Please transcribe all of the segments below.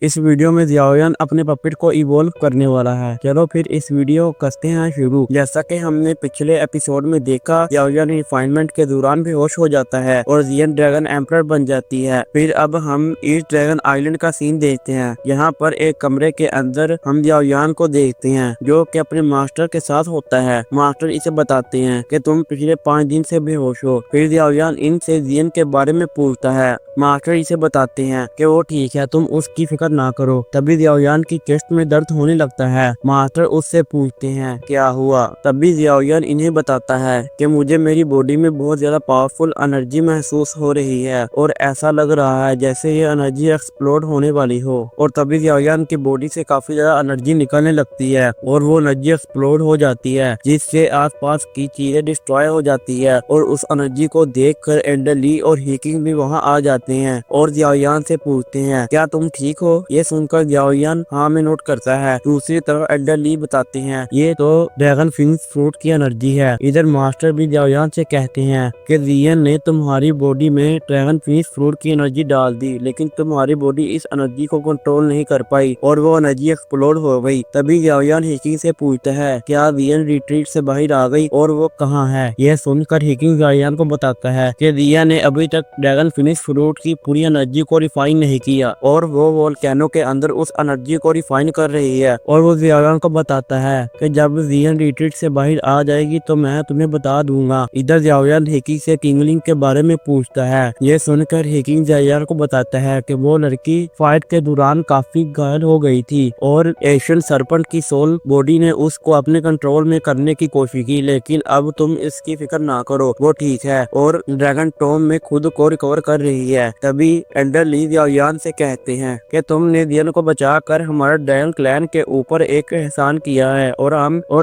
इस वीडियो में जियाओयान अपने पपेट को इवॉल्व करने वाला है। चलो फिर इस वीडियो करते हैं शुरू। जैसा कि हमने पिछले एपिसोड में देखा, जियाओयान रिफाइनमेंट के दौरान बेहोश हो जाता है और जियन ड्रैगन एम्परर बन जाती है। फिर अब हम ईस्ट ड्रैगन आइलैंड का सीन देखते हैं। यहाँ पर एक कमरे के अंदर हम जियाओयान को देखते हैं जो कि अपने मास्टर के साथ होता है। मास्टर इसे बताते हैं कि तुम पिछले 5 दिन से बेहोश हो। फिर जियाओयान इनसे जियन के बारे में पूछता है। मास्टर इसे बताते हैं कि वो ठीक है, तुम उसकी फिक्र ना करो। तभी जियाओयान की चेस्ट में दर्द होने लगता है। मास्टर उससे पूछते हैं क्या हुआ। तभी जियाओयान इन्हें बताता है कि मुझे मेरी बॉडी में बहुत ज्यादा पावरफुल एनर्जी महसूस हो रही है और ऐसा लग रहा है जैसे ये एनर्जी एक्सप्लोड होने वाली हो। और तभी जियाओयान की बॉडी से काफी ज्यादा एनर्जी निकलने लगती है और वो एनर्जी एक्सप्लोड हो जाती है, जिससे आसपास की चीजें डिस्ट्रॉय हो जाती है। और उस एनर्जी को देखकर एंडर ली और हिकिंग भी वहां आ जाते हैं और जियाओयान से पूछते हैं क्या तुम ठीक हो। ये सुनकर जियाओयान हाँ में नोट करता है। दूसरी तरफ एंडर ली बताते हैं ये तो ड्रैगन फिनिक्स फ्रूट की एनर्जी है। इधर मास्टर भी जियाओयान से कहते हैं कि जियन ने तुम्हारी बॉडी में ड्रैगन फिनिक्स फ्रूट की एनर्जी डाल दी, लेकिन तुम्हारी बॉडी इस एनर्जी को कंट्रोल नहीं कर पाई और वो एनर्जी एक्सप्लोड हो गई। तभी जियाओयान हिकिंग से पूछता है क्या जियन रिट्रीट से बाहर आ गई और वो कहाँ है। यह सुनकर हिकिंग जियाओयान को बताता है कि जियन ने अभी तक ड्रैगन फिनिक्स फ्रूट की पूरी एनर्जी को रिफाइन नहीं किया और वो वोल्केनो के अंदर उस एनर्जी को रिफाइन कर रही है। और वो जियाओयान को बताता है कि जब जियन रिट्रीट से बाहर आ जाएगी तो मैं तुम्हें बता दूंगा। इधर जियाओयान हिकिंग से किंगलिंग के बारे में पूछता है। ये सुनकर हिकिंग जियाओयान को बताता है कि वो लड़की फाइट के दौरान काफी घायल हो गई थी और एशियन सरपेंट की सोल बॉडी ने उसको अपने कंट्रोल में करने की कोशिश की, लेकिन अब तुम इसकी फिक्र ना करो, वो ठीक है और ड्रैगन टॉम में खुद को रिकवर कर रही है। तभी एंडर ली जियाओयान से कहते हैं कि तुमने जियन को बचाकर हमारा ड्रैगन क्लैन के ऊपर एक एहसान किया है और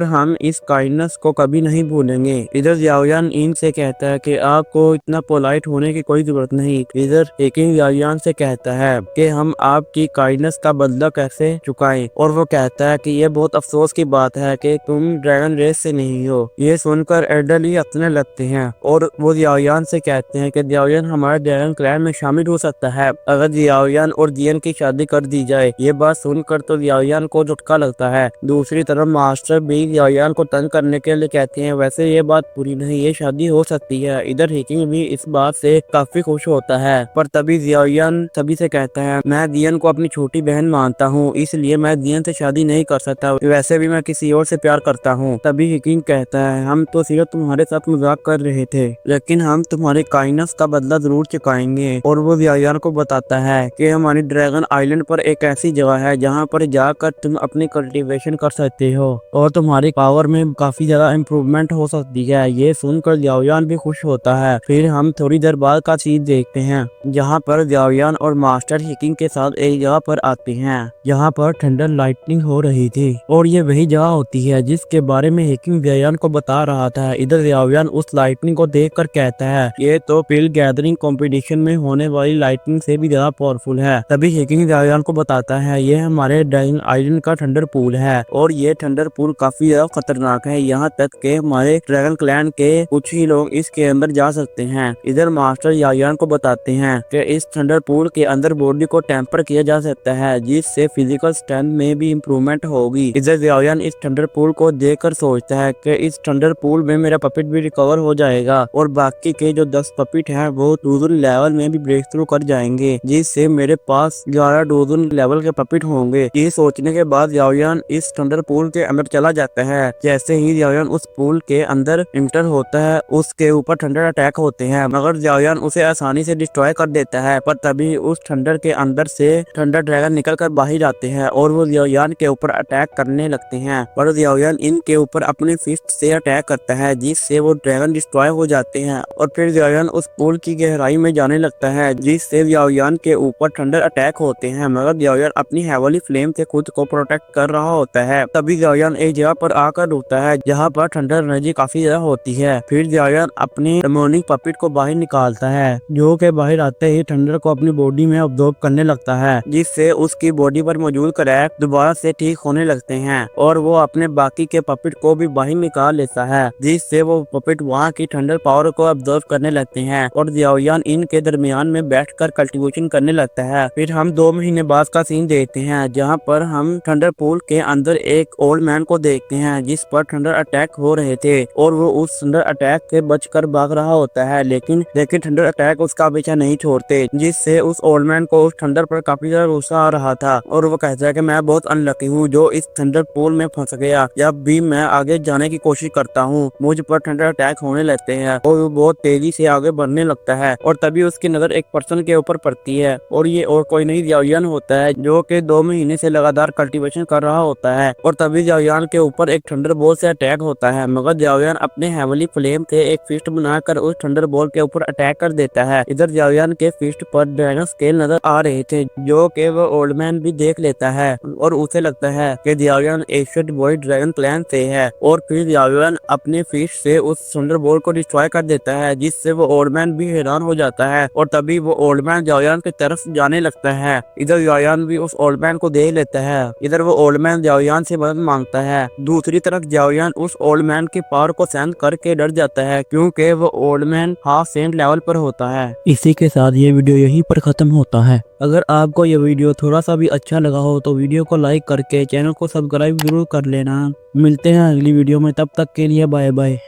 हम इस काइंडनेस को कभी नहीं भूलेंगे। इधर जियाओयान इन से कहता है कि आपको इतना पोलाइट होने की कोई जरूरत नहीं। इधर हेकिंग जियाओयान से कहता है कि हम आपकी काइंडनेस का बदला कैसे चुकाएं और वो कहता है कि ये बहुत अफसोस की बात है कि तुम ड्रैगन रेस से नहीं हो। ये सुनकर एंडर ली हंसने लगते हैं और वो जियाओयान से कहते हैं कि जियाओयान हमारे ड्रैगन क्लैन में शामिल हो सकता है अगर जियाओयान और जियन की शादी कर दी जाए। ये बात सुनकर तो जियाओयान को झटका लगता है। दूसरी तरफ मास्टर भी जियाओयान को तंग करने के लिए कहते हैं वैसे ये बात पूरी नहीं, ये शादी हो सकती है। इधर हिकिंग भी इस बात से काफी खुश होता है, पर तभी जियाओयान सभी से कहता है मैं जियन को अपनी छोटी बहन मानता हूँ, इसलिए मैं जियन से शादी नहीं कर सकता, वैसे भी मैं किसी और से प्यार करता हूँ। तभी हिकिंग कहता है हम तो सिर्फ तुम्हारे साथ मजाक कर रहे थे, लेकिन हम तुम्हारे काइंडनेस का बदला जरूर चुकाएंगे। और वो जियाओयान को बताता है कि हमारी ड्रैगन आइलैंड पर एक ऐसी जगह है जहाँ पर जाकर तुम अपनी कल्टीवेशन कर सकते हो और तुम्हारी पावर में काफी ज्यादा इम्प्रूवमेंट हो सकती है। ये सुनकर जियाओयान भी खुश होता है। फिर हम थोड़ी देर बाद का चीज देखते हैं जहाँ पर जियाओयान और मास्टर हिकिंग के साथ एक जगह पर आते हैं जहाँ पर थंडर लाइटनिंग हो रही थी और ये वही जगह होती है जिसके बारे में हिकिंग जियाओयान को बता रहा था। इधर जियाओयान उस लाइटनिंग को देखकर कहता है ये तो पिल गैदरिंग कंपटीशन में होने वाली लाइटनिंग से भी ज्यादा पावरफुल है। तभी हिकिंग जियाओयान को बताता है ये हमारे ड्रैगन आइलैंड का थंडर पूल है और ये थंडर पूल काफी ज्यादा खतरनाक है, यहाँ तक के हमारे ड्रैगन क्लैन के कुछ ही लोग इसके अंदर जा सकते हैं। इधर मास्टर जियाओयान को बताते हैं कि इस थंडर पूल के अंदर बॉडी को टेम्पर किया जा सकता है जिससे फिजिकल स्ट्रेंथ में भी इम्प्रूवमेंट होगी। इधर जियाओयान इस थंडर पूल को देखकर सोचता है कि इस थंडर पूल में मेरा पपिट भी रिकवर हो जाएगा और बाकी के जो 10 पपिट हैं वो डोजन लेवल में भी ब्रेक थ्रू कर जाएंगे, जिससे मेरे पास 11 डोजन लेवल के पपिट होंगे। ये सोचने के बाद जियाओयान इस थंडर पूल के अंदर चला जाता है। जैसे ही जियाओयान उस पूल के अंदर इंटर होता है उसके ऊपर थंडर अटैक होते हैं, मगर जियाओयान उसे आसानी से डिस्ट्रॉय कर देता है। पर तभी उस थंडर के अंदर से थंडर ड्रैगन निकल कर बाहर आते हैं और वो जियाओयान के ऊपर अटैक करने लगते हैं, पर जियाओयान इनके ऊपर अपने फिस्ट से अटैक करता है जिससे वो ड्रैगन डिस्ट्रॉय हो जाते हैं। और फिर जियाओयान उस पूल की गहराई में जाने लगता है जिससे जियाओयान के ऊपर थंडर अटैक होते हैं, मगर जियाओयान अपनी हेवली फ्लेम से खुद को प्रोटेक्ट कर रहा होता है। तभी जियाओयान एक जगह पर आकर रुकता है जहाँ पर थंडर एनर्जी काफी ज्यादा होती है। फिर जियाओयान अपनी मॉर्निंग पपिट को बाहर निकालता है जो के बाहर आते ही थंडर को अपनी बॉडी में अब्जॉर्ब करने लगता है, जिससे उसकी बॉडी पर मौजूद क्रैक दोबारा से ठीक होने लगते हैं और वो अपने बाकी के पपिट को भी बाहर निकाल लेता है, जिससे वो पपिट वहाँ की थंडर पावर को अब्जॉर्ब करने लगते हैं और जियाओयान इनके दरमियान में बैठकर कल्टीवेशन करने लगता है। फिर हम 2 महीने बाद का सीन देखते हैं, जहां पर हम थंडर पूल के अंदर एक ओल्ड मैन को देखते हैं जिस पर थंडर अटैक हो रहे थे और वो उस थंडर अटैक से बचकर भाग रहा होता है। लेकिन थंडर अटैक उसका पीछा नहीं छोड़ते, जिससे उस ओल्ड मैन को उस थंडर पर काफी ज्यादा गुस्सा आ रहा था और वो कहता है कि मैं बहुत अनलकी हूँ जो इस थंडर पूल में फंस गया। जब भी मैं आगे जाने की कोशिश करता हूँ मुझ पर थंडर अटैक होने लगते हैं और वो बहुत तेजी से आगे बढ़ने लगता है और तभी उसकी नजर एक पर्सन के ऊपर पड़ती है और ये और कोई नहीं जाओयान होता है, जो कि 2 महीने से लगातार कल्टीवेशन कर रहा होता है। और तभी जाओयान के ऊपर एक थंडर बॉल से अटैक होता है, मगर जाओयान अपने हेवली फ्लेम से एक फिस्ट बनाकर उस थंडर बॉल के ऊपर अटैक कर देता है। इधर जाओयान के फिस्ट पर ड्रैगन स्केल नजर आ रहे थे, जो कि वो ओल्ड मैन भी देख लेता है और उसे लगता है कि जाओयान एशियड बॉय ड्रैगन क्लैन से है। और फिर जाओयान अपने फिस्ट से उस थंडर बॉल को डिस्ट्रॉय कर देता है, जिससे वो ओल्ड मैन भी हैरान हो जाता है और तभी वो ओल्ड मैन जाओयान की तरफ जाने लगता है। इधर जाओयान भी उस ओल्ड मैन को देख लेता है। इधर वो ओल्ड मैन जाओयान से मदद मांगता है। दूसरी तरफ जाओयान उस ओल्ड मैन की पावर को सहन करके डर जाता है, क्योंकि वो old man half cent level पर होता है। इसी के साथ ये वीडियो यहीं पर खत्म होता है। अगर आपको ये वीडियो थोड़ा सा भी अच्छा लगा हो तो वीडियो को लाइक करके चैनल को सब्सक्राइब जरूर कर लेना। मिलते हैं अगली वीडियो में, तब तक के लिए बाय बाय।